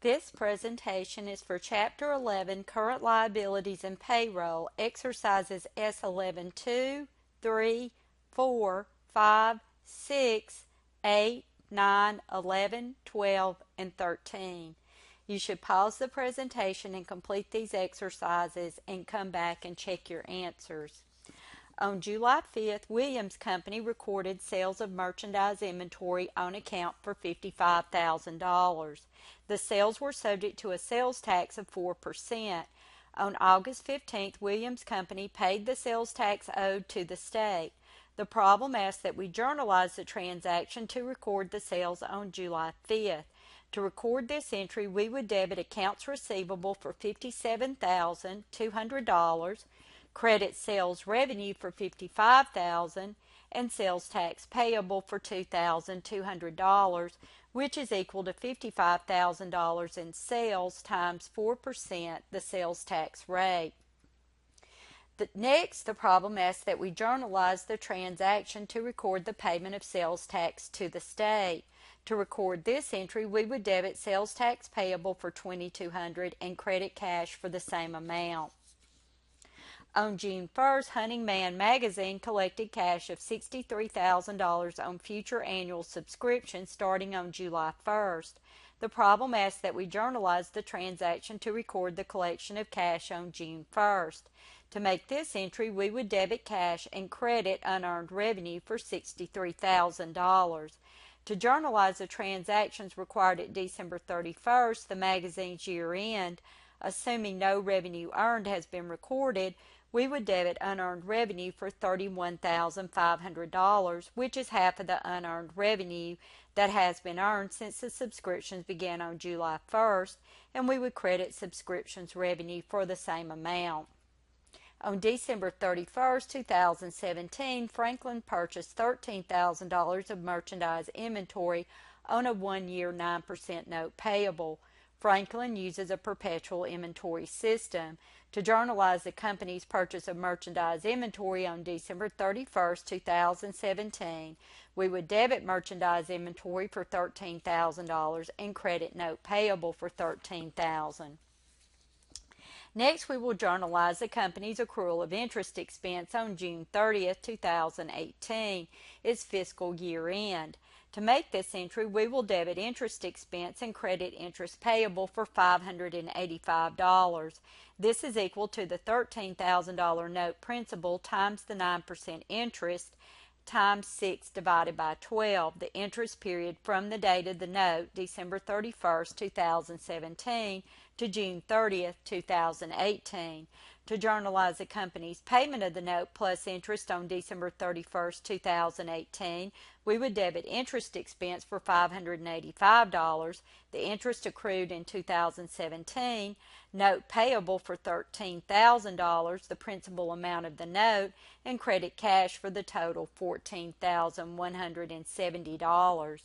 This presentation is for Chapter 11, Current Liabilities and Payroll, exercises S11-2, 3, 4, 5, 6, 8, 9, 11, 12, and 13. You should pause the presentation and complete these exercises and come back and check your answers. On July 5th, Williams Company recorded sales of merchandise inventory on account for $55,000. The sales were subject to a sales tax of 4%. On August 15th, Williams Company paid the sales tax owed to the state. The problem asks that we journalize the transaction to record the sales on July 5th. To record this entry, we would debit accounts receivable for $57,200, credit sales revenue for $55,000, and sales tax payable for $2,200, which is equal to $55,000 in sales times 4%, the sales tax rate. Next, the problem asks that we journalize the transaction to record the payment of sales tax to the state. To record this entry, we would debit sales tax payable for $2,200 and credit cash for the same amount. On June 1st, Hunting Man magazine collected cash of $63,000 on future annual subscriptions starting on July 1st. The problem asks that we journalize the transaction to record the collection of cash on June 1st. To make this entry, we would debit cash and credit unearned revenue for $63,000. To journalize the transactions required at December 31st, the magazine's year end, assuming no revenue earned has been recorded, we would debit unearned revenue for $31,500, which is half of the unearned revenue that has been earned since the subscriptions began on July 1st, and we would credit subscriptions revenue for the same amount. On December 31st, 2017, Franklin purchased $13,000 of merchandise inventory on a one-year 9% note payable. Franklin uses a perpetual inventory system. To journalize the company's purchase of merchandise inventory on December 31st, 2017, we would debit merchandise inventory for $13,000 and credit note payable for $13,000. Next, we will journalize the company's accrual of interest expense on June 30th, 2018, its fiscal year end. To make this entry, we will debit interest expense and credit interest payable for $585. This is equal to the $13,000 note principal times the 9% interest times 6 divided by 12, the interest period from the date of the note, December 31st, 2017, to June 30th, 2018. To journalize the company's payment of the note plus interest on December 31st, 2018, we would debit interest expense for $585, the interest accrued in 2017, note payable for $13,000, the principal amount of the note, and credit cash for the total $14,170.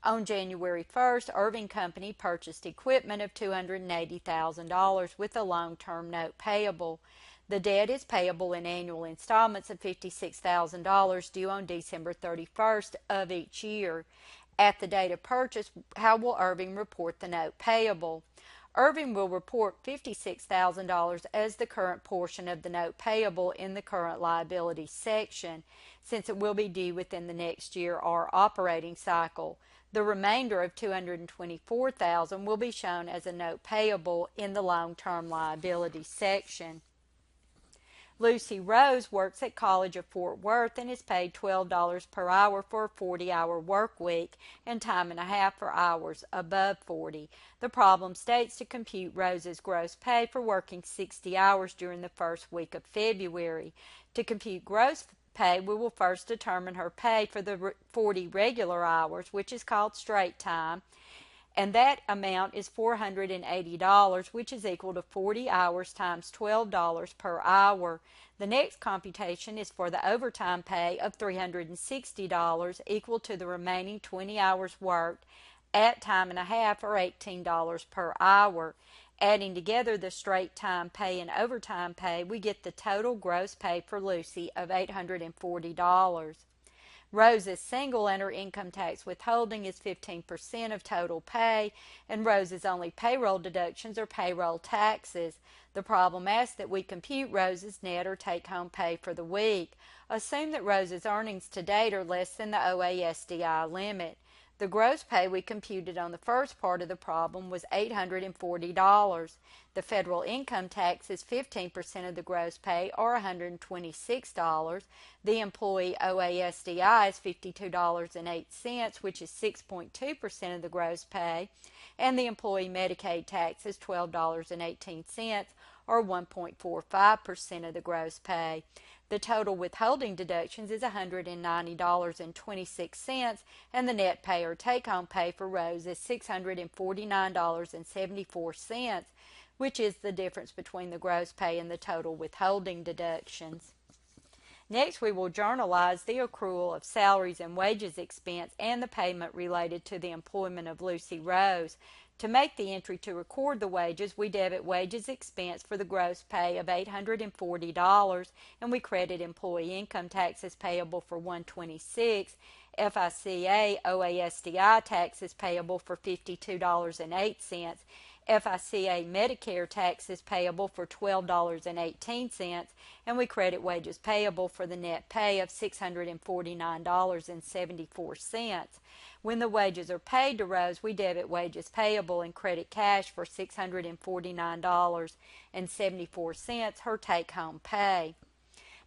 On January 1st, Irving Company purchased equipment of $280,000 with a long-term note payable. The debt is payable in annual installments of $56,000 due on December 31st of each year. At the date of purchase, how will Irving report the note payable? Irving will report $56,000 as the current portion of the note payable in the current liability section, since it will be due within the next year or operating cycle. The remainder of $224,000 will be shown as a note payable in the long-term liability section. Lucy Rose works at College of Fort Worth and is paid $12 per hour for a 40-hour work week and time and a half for hours above 40. The problem states to compute Rose's gross pay for working 60 hours during the first week of February. To compute gross pay, we will first determine her pay for the 40 regular hours, which is called straight time, and that amount is $480, which is equal to 40 hours times $12 per hour. The next computation is for the overtime pay of $360, equal to the remaining 20 hours worked at time and a half, or $18 per hour. Adding together the straight time pay and overtime pay, we get the total gross pay for Lucy of $840. Rose's single and her income tax withholding is 15% of total pay, and Rose's only payroll deductions are payroll taxes. The problem asks that we compute Rose's net or take-home pay for the week. Assume that Rose's earnings to date are less than the OASDI limit. The gross pay we computed on the first part of the problem was $840. The federal income tax is 15% of the gross pay, or $126. The employee OASDI is $52.08, which is 6.2% of the gross pay, and the employee Medicaid tax is $12.18, or 1.45% of the gross pay. The total withholding deductions is $190.26, and the net pay or take-home pay for Rose is $649.74, which is the difference between the gross pay and the total withholding deductions. Next, we will journalize the accrual of salaries and wages expense and the payment related to the employment of Lucy Rose. To make the entry to record the wages, we debit wages expense for the gross pay of $840, and we credit employee income taxes payable for $126, FICA OASDI taxes payable for $52.08, FICA Medicare taxes payable for $12.18, and we credit wages payable for the net pay of $649.74. When the wages are paid to Rose, we debit wages payable and credit cash for $649.74, her take-home pay.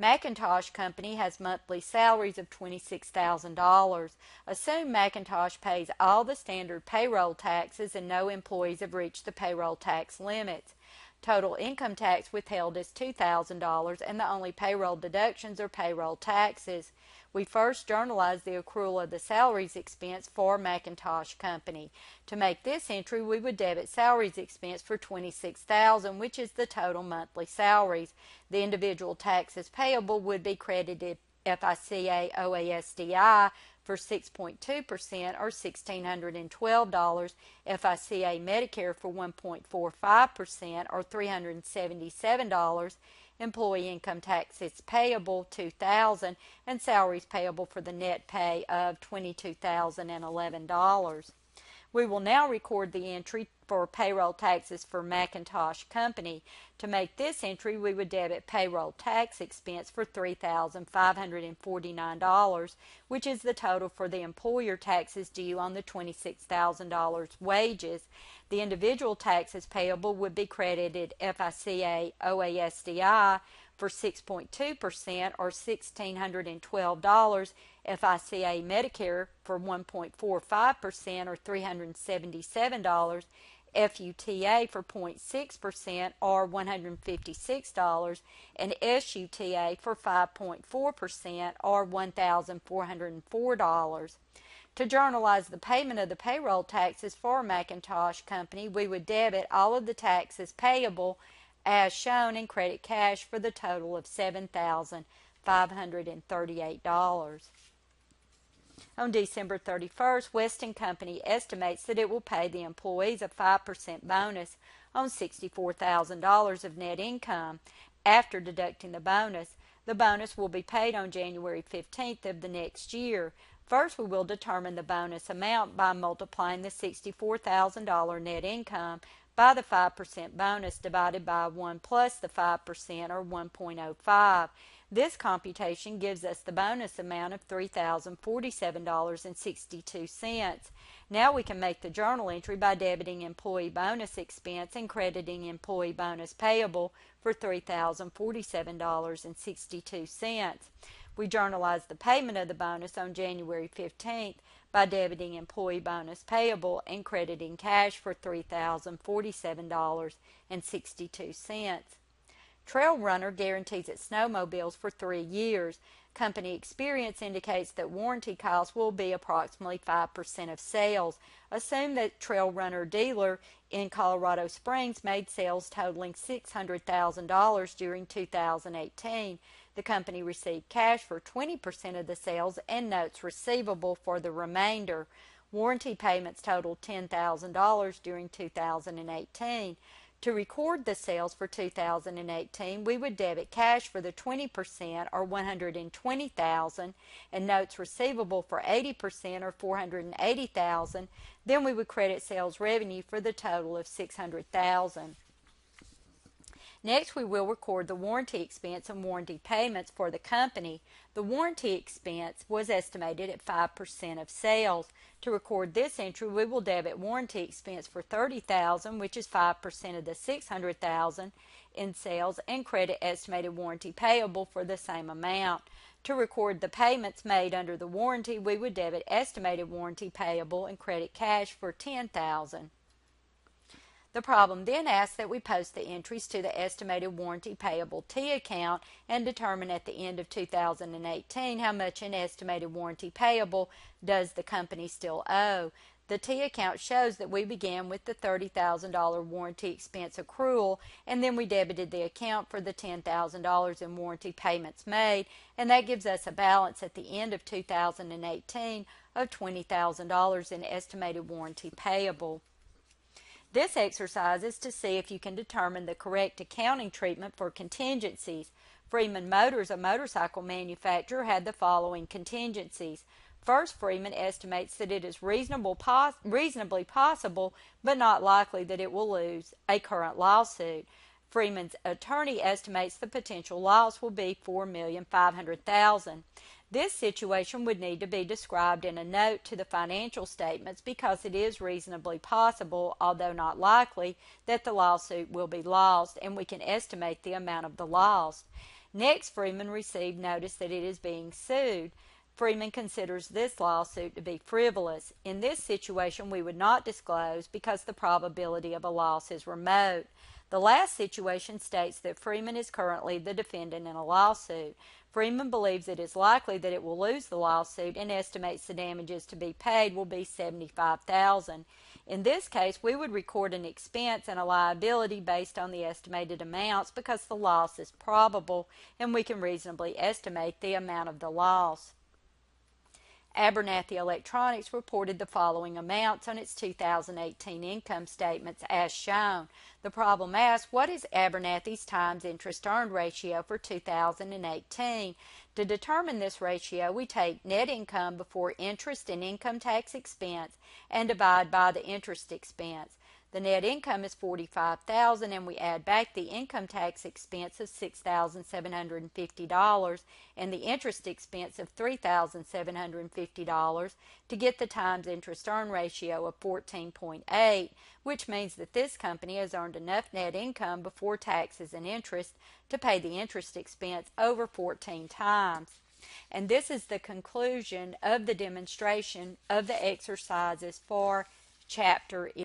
McIntosh Company has monthly salaries of $26,000. Assume McIntosh pays all the standard payroll taxes and no employees have reached the payroll tax limits. Total income tax withheld is $2,000, and the only payroll deductions are payroll taxes. We first journalize the accrual of the salaries expense for McIntosh Company. To make this entry, we would debit salaries expense for $26,000, which is the total monthly salaries. The individual taxes payable would be credited FICA OASDI for 6.2%, or $1,612, FICA Medicare for 1.45%, or $377, employee income taxes payable $2,000, and salaries payable for the net pay of $22,011. We will now record the entry for payroll taxes for McIntosh Company. To make this entry, we would debit payroll tax expense for $3,549, which is the total for the employer taxes due on the $26,000 wages. The individual taxes payable would be credited FICA OASDI for 6.2%, or $1,612, FICA Medicare for 1.45%, or $377, FUTA for 0.6%, or $156, and SUTA for 5.4%, or $1,404. To journalize the payment of the payroll taxes for McIntosh Company, we would debit all of the taxes payable as shown and credit cash for the total of $7,538. On December 31st, Weston Company estimates that it will pay the employees a 5% bonus on $64,000 of net income. After deducting the bonus will be paid on January 15th of the next year. First, we will determine the bonus amount by multiplying the $64,000 net income by the 5% bonus divided by 1 plus the 5%, or 1.05. This computation gives us the bonus amount of $3,047.62. Now we can make the journal entry by debiting employee bonus expense and crediting employee bonus payable for $3,047.62. We journalize the payment of the bonus on January 15th by debiting employee bonus payable and crediting cash for $3,047.62. Trail Runner guarantees its snowmobiles for 3 years. Company experience indicates that warranty costs will be approximately 5% of sales. Assume that Trail Runner dealer in Colorado Springs made sales totaling $600,000 during 2018. The company received cash for 20% of the sales and notes receivable for the remainder. Warranty payments totaled $10,000 during 2018. To record the sales for 2018, we would debit cash for the 20% or $120,000 and notes receivable for 80% or $480,000. Then we would credit sales revenue for the total of $600,000. Next, we will record the warranty expense and warranty payments for the company. The warranty expense was estimated at 5% of sales. To record this entry, we will debit warranty expense for $30,000, which is 5% of the $600,000 in sales, and credit estimated warranty payable for the same amount. To record the payments made under the warranty, we would debit estimated warranty payable and credit cash for $10,000. The problem then asks that we post the entries to the estimated warranty payable T account and determine at the end of 2018 how much in estimated warranty payable does the company still owe. The T account shows that we began with the $30,000 warranty expense accrual, and then we debited the account for the $10,000 in warranty payments made, and that gives us a balance at the end of 2018 of $20,000 in estimated warranty payable. This exercise is to see if you can determine the correct accounting treatment for contingencies. Freeman Motors, a motorcycle manufacturer, had the following contingencies. First, Freeman estimates that it is reasonably possible, but not likely that it will lose a current lawsuit. Freeman's attorney estimates the potential loss will be $4,500,000. This situation would need to be described in a note to the financial statements because it is reasonably possible, although not likely, that the lawsuit will be lost, and we can estimate the amount of the loss. Next, Freeman received notice that it is being sued. Freeman considers this lawsuit to be frivolous. In this situation, we would not disclose because the probability of a loss is remote. The last situation states that Freeman is currently the defendant in a lawsuit. Freeman believes it is likely that it will lose the lawsuit and estimates the damages to be paid will be $75,000. In this case, we would record an expense and a liability based on the estimated amounts because the loss is probable and we can reasonably estimate the amount of the loss. Abernathy Electronics reported the following amounts on its 2018 income statements as shown. The problem asks, what is Abernathy's times interest earned ratio for 2018? To determine this ratio, we take net income before interest and income tax expense and divide by the interest expense. The net income is $45,000, and we add back the income tax expense of $6,750 and the interest expense of $3,750 to get the times interest earned ratio of 14.8, which means that this company has earned enough net income before taxes and interest to pay the interest expense over 14 times. And this is the conclusion of the demonstration of the exercises for Chapter 11.